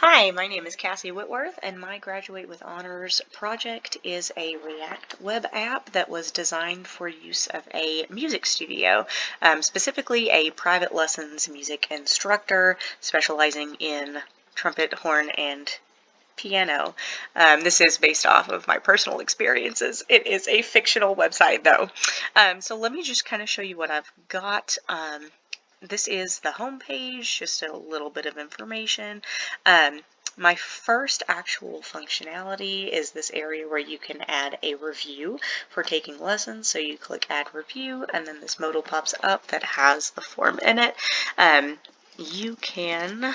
Hi, my name is Cassie Whitworth, and my Graduate with Honors project is a React web app that was designed for use of a music studio, specifically a private lessons music instructor specializing in trumpet, horn, and piano. This is based off of my personal experiences. It is a fictional website, though. So let me just kind of show you what I've got. This is the home page, just a little bit of information. My first actual functionality is this area where you can add a review for taking lessons. So you click add review, and then this modal pops up that has the form in it. You can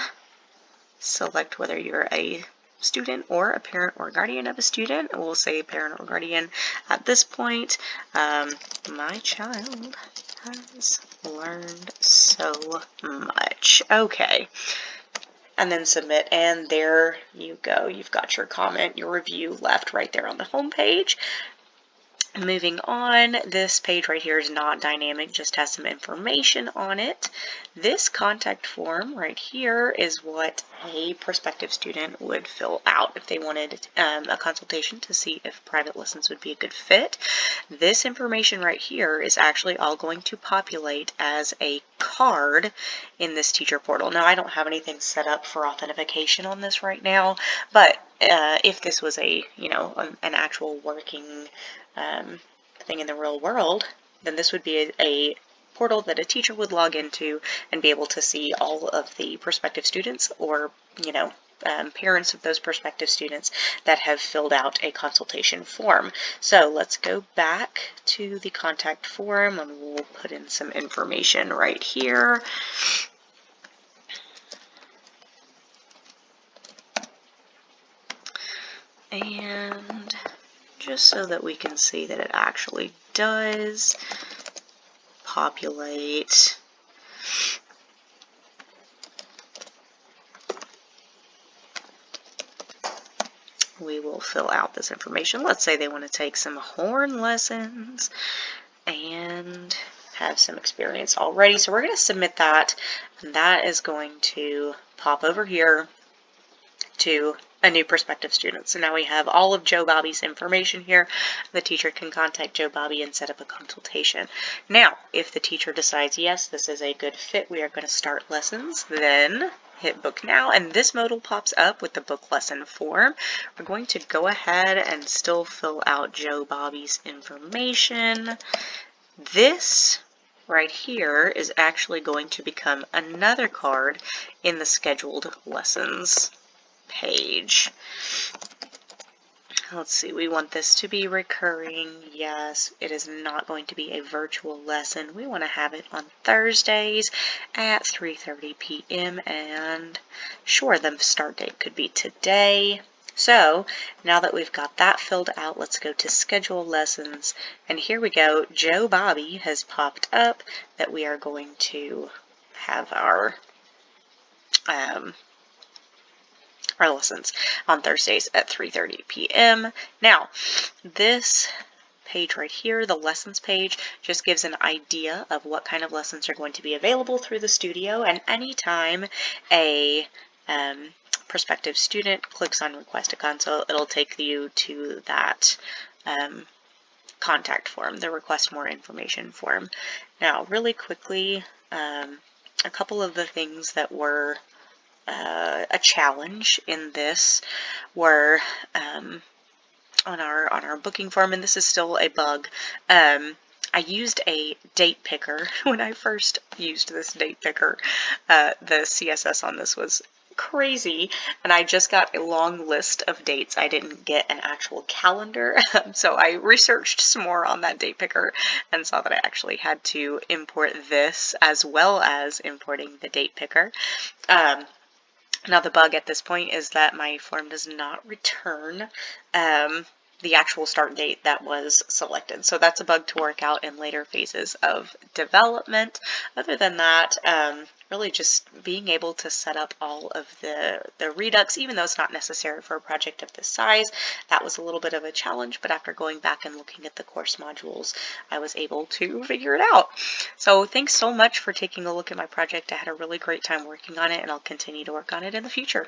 select whether you're a student or a parent or guardian of a student. We'll say parent or guardian at this point. My child has learned so much. Okay. And then submit, and there you go. You've got your comment, your review left right there on the home page. Moving on, this page right here is not dynamic, just has some information on it. This contact form right here is what a prospective student would fill out if they wanted a consultation to see if private lessons would be a good fit. This information right here is actually all going to populate as a card in this teacher portal. Now, I don't have anything set up for authentication on this right now, but if this was an actual working thing in the real world, then this would be a portal that a teacher would log into and be able to see all of the prospective students or, parents of those prospective students that have filled out a consultation form. So let's go back to the contact form, and we'll put in some information right here. And just so that we can see that it actually does populate. We will fill out this information. Let's say they want to take some horn lessons and have some experience already. So we're going to submit that, and that is going to pop over here to a new prospective student. So now we have all of Joe Bobby's information here. The teacher can contact Joe Bobby and set up a consultation. Now, if the teacher decides, yes, this is a good fit, we are going to start lessons, then hit book now, and this modal pops up with the book lesson form. We're going to go ahead and still fill out Joe Bobby's information. This right here is actually going to become another card in the scheduled lessons page. Let's see, we want this to be recurring. Yes, it is not going to be a virtual lesson. We want to have it on Thursdays at 3:30 p.m. and sure, the start date could be today. So now that we've got that filled out, let's go to schedule lessons, and here we go. Joe Bobby has popped up that we are going to have our lessons on Thursdays at 3:30 p.m. Now, this page right here, the lessons page, just gives an idea of what kind of lessons are going to be available through the studio, and anytime a prospective student clicks on request a consult, it'll take you to that contact form, the request more information form. Now, really quickly, a couple of the things that were a challenge in this were on our booking form, and this is still a bug. I used a date picker when I first used this date picker. The CSS on this was crazy, and I just got a long list of dates. I didn't get an actual calendar, so I researched some more on that date picker and saw that I actually had to import this as well as importing the date picker. Now the bug at this point is that my form does not return the actual start date that was selected. So that's a bug to work out in later phases of development. Other than that, really just being able to set up all of the Redux, even though it's not necessary for a project of this size, that was a little bit of a challenge, but after going back and looking at the course modules, I was able to figure it out. So thanks so much for taking a look at my project. I had a really great time working on it, and I'll continue to work on it in the future.